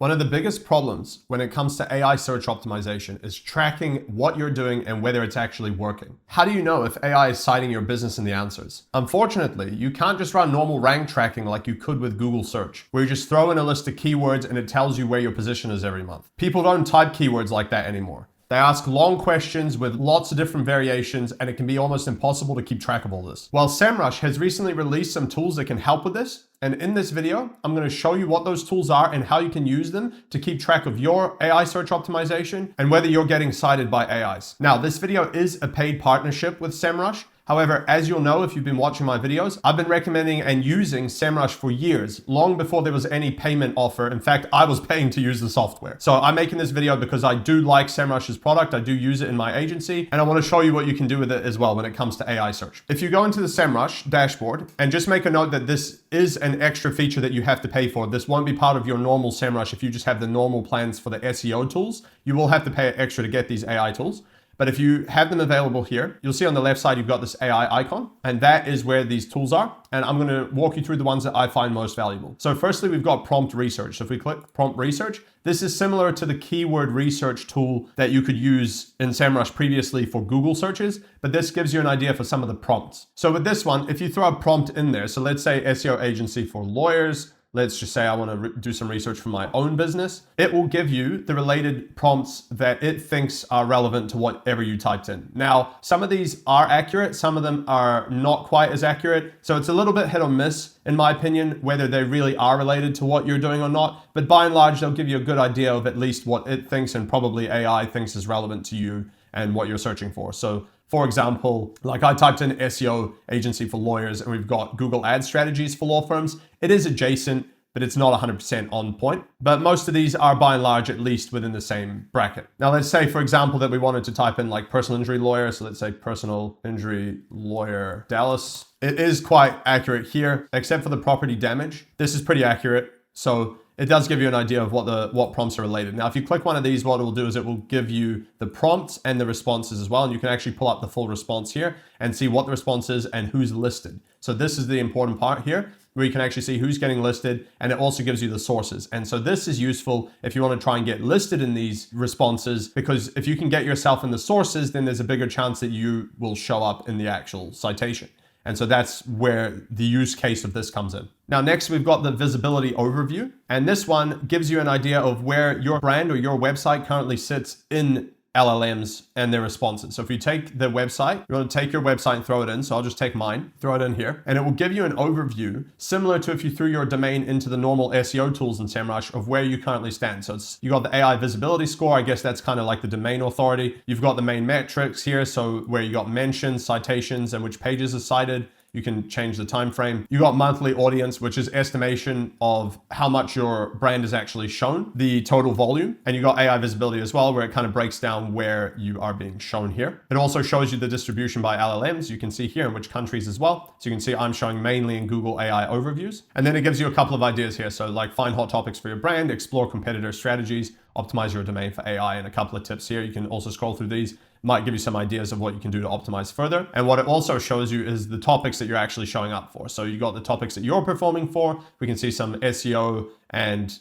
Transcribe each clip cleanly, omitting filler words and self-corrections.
One of the biggest problems when it comes to AI search optimization is tracking what you're doing and whether it's actually working. How do you know if AI is citing your business in the answers? Unfortunately, you can't just run normal rank tracking like you could with Google search, where you just throw in a list of keywords and it tells you where your position is every month. People don't type keywords like that anymore. They ask long questions with lots of different variations, and it can be almost impossible to keep track of all this. Well, Semrush has recently released some tools that can help with this. And in this video, I'm going to show you what those tools are and how you can use them to keep track of your AI search optimization and whether you're getting cited by AIs. Now, this video is a paid partnership with Semrush. However, as you'll know if you've been watching my videos, I've been recommending and using Semrush for years, long before there was any payment offer. In fact, I was paying to use the software. So I'm making this video because I do like Semrush's product. I do use it in my agency, and I want to show you what you can do with it as well when it comes to AI search. If you go into the Semrush dashboard, and just make a note that this is an extra feature that you have to pay for. This won't be part of your normal Semrush if you just have the normal plans for the SEO tools. You will have to pay extra to get these AI tools. But if you have them available here, you'll see on the left side, you've got this AI icon, and that is where these tools are. And I'm going to walk you through the ones that I find most valuable. So firstly, we've got prompt research. So if we click prompt research, this is similar to the keyword research tool that you could use in Semrush previously for Google searches, but this gives you an idea for some of the prompts. So with this one, if you throw a prompt in there, so let's say SEO agency for lawyers, let's just say I want to do some research for my own business. It will give you the related prompts that it thinks are relevant to whatever you typed in. Now, some of these are accurate, some of them are not quite as accurate. So it's a little bit hit or miss, in my opinion, whether they really are related to what you're doing or not. But by and large, they'll give you a good idea of at least what it thinks and probably AI thinks is relevant to you and what you're searching for. So for example, like I typed in SEO agency for lawyers and we've got Google ad strategies for law firms. It is adjacent, but it's not 100% on point. But most of these are by and large at least within the same bracket. Now let's say, for example, that we wanted to type in like personal injury lawyer. So let's say personal injury lawyer Dallas. It is quite accurate here, except for the property damage. This is pretty accurate. So it does give you an idea of what prompts are related. Now, if you click one of these, what it will do is it will give you the prompts and the responses as well. And you can actually pull up the full response here and see what the response is and who's listed. So this is the important part here, where you can actually see who's getting listed, and it also gives you the sources. And so this is useful if you want to try and get listed in these responses, because if you can get yourself in the sources, then there's a bigger chance that you will show up in the actual citation. And so that's where the use case of this comes in. Now, next we've got the visibility overview. And this one gives you an idea of where your brand or your website currently sits in LLMs and their responses. So if you take the website, you want to take your website and throw it in. So I'll just take mine, throw it in here, and it will give you an overview similar to if you threw your domain into the normal SEO tools in Semrush of where you currently stand. So you got the AI visibility score. I guess that's kind of like the domain authority. You've got the main metrics here. So where you got mentions, citations, and which pages are cited. You can change the time frame. You got monthly audience, which is estimation of how much your brand is actually shown, the total volume. And you got AI visibility as well, where it kind of breaks down where you are being shown here. It also shows you the distribution by LLMs. You can see here in which countries as well. So you can see I'm showing mainly in Google AI overviews. And then it gives you a couple of ideas here. So like find hot topics for your brand, explore competitor strategies, optimize your domain for AI, and a couple of tips here. You can also scroll through these. Might give you some ideas of what you can do to optimize further. And what it also shows you is the topics that you're actually showing up for. So you got the topics that you're performing for. We can see some SEO and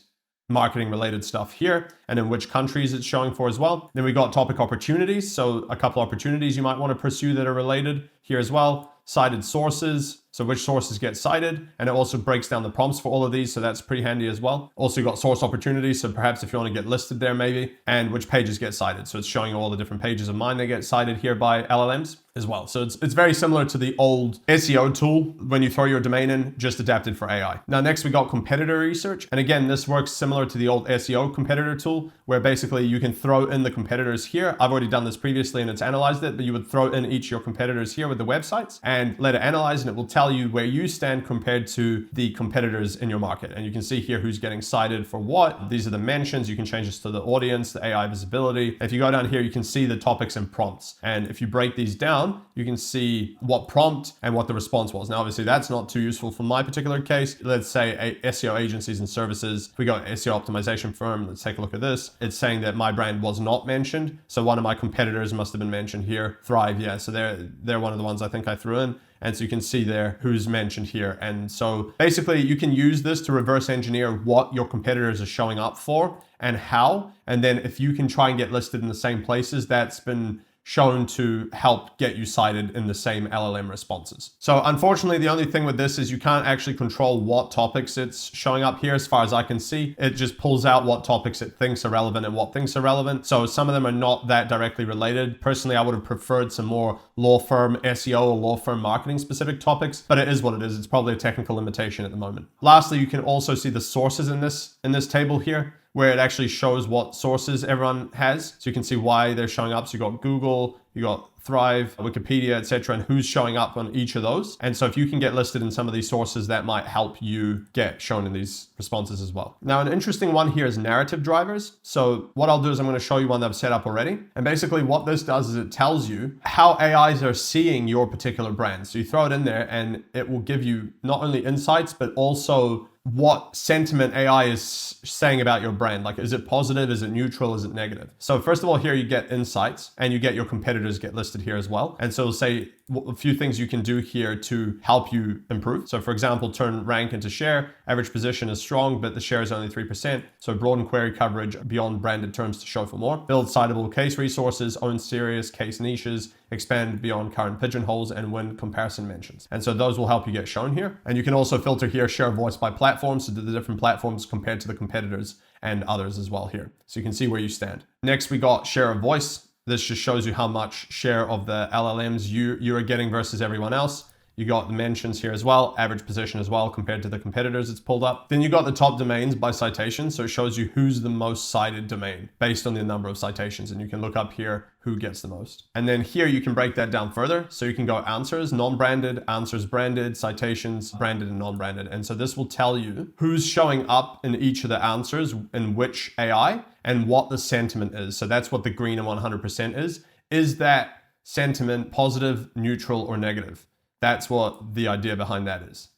marketing related stuff here, and in which countries it's showing for as well. Then we got topic opportunities. So a couple opportunities you might want to pursue that are related here as well. Cited sources, so which sources get cited, and it also breaks down the prompts for all of these, so that's pretty handy as well. Also you got source opportunities, so perhaps if you want to get listed there maybe, and which pages get cited. So it's showing all the different pages of mine that get cited here by LLMs as well. So it's very similar to the old SEO tool when you throw your domain in, just adapted for AI. Now next we got competitor research, and again this works similar to the old SEO competitor tool, where basically you can throw in the competitors here. I've already done this previously and it's analyzed it, but you would throw in each of your competitors here with the websites and let it analyze, and it will tell you where you stand compared to the competitors in your market. And you can see here who's getting cited for what. These are the mentions. You can change this to the audience, the AI visibility. If you go down here, you can see the topics and prompts. And if you break these down, you can see what prompt and what the response was. Now, obviously that's not too useful for my particular case. Let's say SEO agencies and services. If we go SEO optimization firm, let's take a look at this. It's saying that my brand was not mentioned. So one of my competitors must have been mentioned here. Thrive, yeah. So they're one of the ones I think I threw in. And so you can see there who's mentioned here. And so basically you can use this to reverse engineer what your competitors are showing up for and how. And then if you can try and get listed in the same places, that's been shown to help get you cited in the same LLM responses. So unfortunately, the only thing with this is you can't actually control what topics it's showing up here. As far as I can see, it just pulls out what topics it thinks are relevant and what thinks are relevant. So some of them are not that directly related. Personally, I would have preferred some more law firm SEO or law firm marketing specific topics, but it is what it is. It's probably a technical limitation at the moment. Lastly, you can also see the sources in this table here, where it actually shows what sources everyone has. So you can see why they're showing up. So you got Google, you got Thrive, Wikipedia, etc., and who's showing up on each of those. And so if you can get listed in some of these sources, that might help you get shown in these responses as well. Now, an interesting one here is narrative drivers. So what I'll do is I'm going to show you one that I've set up already. And basically what this does is it tells you how AIs are seeing your particular brand. So you throw it in there and it will give you not only insights, but also what sentiment AI is saying about your brand. Like, is it positive? Is it neutral? Is it negative? So first of all, here you get insights and you get your competitors get listed here as well. And so it'll say a few things you can do here to help you improve. So for example, turn rank into share. Average position is strong, but the share is only 3%. So broaden query coverage beyond branded terms to show for more. Build citable case resources, own serious case niches, expand beyond current pigeonholes, and win comparison mentions. And so those will help you get shown here. And you can also filter here, share voice by platform. So the different platforms compared to the competitors and others as well here. So you can see where you stand. Next, we got share of voice. This just shows you how much share of the LLMs you are getting versus everyone else. You got the mentions here as well, average position as well compared to the competitors it's pulled up. Then you got the top domains by citation. So it shows you who's the most cited domain based on the number of citations. And you can look up here who gets the most. And then here you can break that down further. So you can go answers, non-branded, answers branded, citations, branded and non-branded. And so this will tell you who's showing up in each of the answers in which AI and what the sentiment is. So that's what the green and 100% is. Is that sentiment positive, neutral, or negative? That's what the idea behind that is.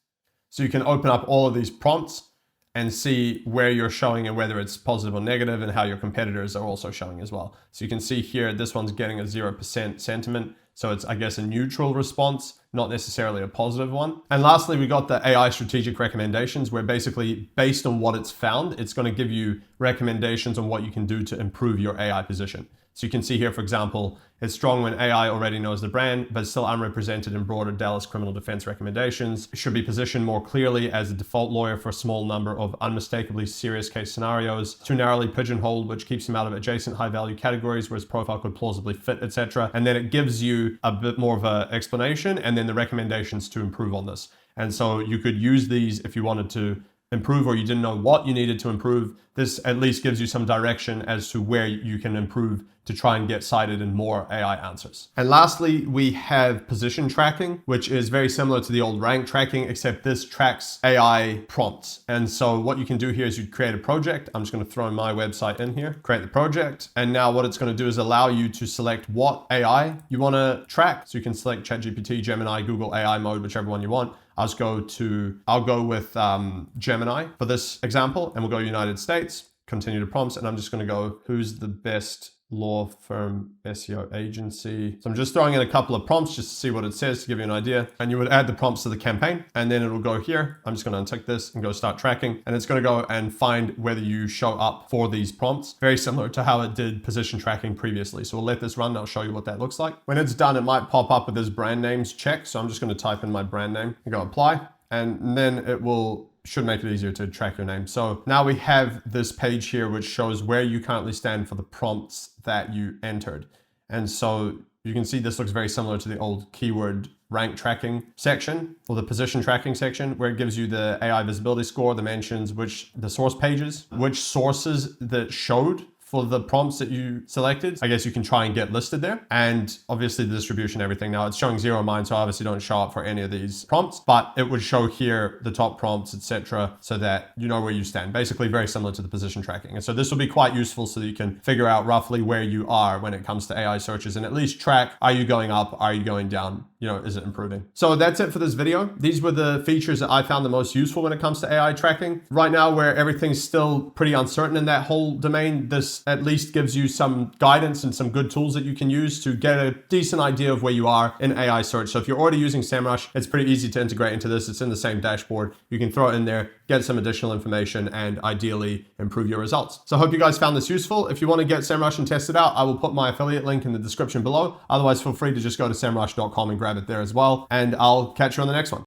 So you can open up all of these prompts and see where you're showing and whether it's positive or negative, and how your competitors are also showing as well. So you can see here, this one's getting a 0% sentiment. So it's, I guess, a neutral response, not necessarily a positive one. And lastly, we got the AI strategic recommendations, where basically based on what it's found, it's going to give you recommendations on what you can do to improve your AI position. So you can see here, for example, it's strong when AI already knows the brand, but still unrepresented in broader Dallas criminal defense recommendations. It should be positioned more clearly as a default lawyer for a small number of unmistakably serious case scenarios. Too narrowly pigeonholed, which keeps him out of adjacent high value categories where his profile could plausibly fit, etc. And then it gives you a bit more of an explanation and then the recommendations to improve on this. And so you could use these if you wanted to improve, or you didn't know what you needed to improve. This at least gives you some direction as to where you can improve to try and get cited in more AI answers. And lastly, we have position tracking, which is very similar to the old rank tracking, except this tracks AI prompts. And so what you can do here is you create a project. I'm just going to throw my website in here, create the project. And now what it's going to do is allow you to select what AI you want to track. So you can select ChatGPT, Gemini, Google AI mode, whichever one you want. I'll go with Gemini for this example, and we'll go United States, continue to prompts, and I'm just going to go, who's the best law firm SEO agency? So I'm just throwing in a couple of prompts just to see what it says, to give you an idea. And you would add the prompts to the campaign, and then it'll go here. I'm just going to untick this and go start tracking, and it's going to go and find whether you show up for these prompts, very similar to how it did position tracking previously. So we'll let this run and I'll show you what that looks like. When it's done, it might pop up with this brand names check. So I'm just going to type in my brand name and go apply, and then it should make it easier to track your name. So now we have this page here, which shows where you currently stand for the prompts that you entered. And so you can see this looks very similar to the old keyword rank tracking section, or the position tracking section, where it gives you the AI visibility score, the mentions, the source pages, which sources that showed for the prompts that you selected. I guess you can try and get listed there, and obviously the distribution, everything. Now it's showing 0 mine, so obviously don't show up for any of these prompts, but it would show here the top prompts, etc., so that you know where you stand. Basically very similar to the position tracking. And so this will be quite useful so that you can figure out roughly where you are when it comes to AI searches, and at least track, are you going up? Are you going down? You know, is it improving? So that's it for this video. These were the features that I found the most useful when it comes to AI tracking. Right now, where everything's still pretty uncertain in that whole domain, this at least gives you some guidance and some good tools that you can use to get a decent idea of where you are in AI search. So if you're already using Semrush, it's pretty easy to integrate into this. It's in the same dashboard. You can throw it in there, get some additional information, and ideally improve your results. So I hope you guys found this useful. If you want to get Semrush and test it out, I will put my affiliate link in the description below. Otherwise, feel free to just go to semrush.com and grab it there as well. And I'll catch you on the next one.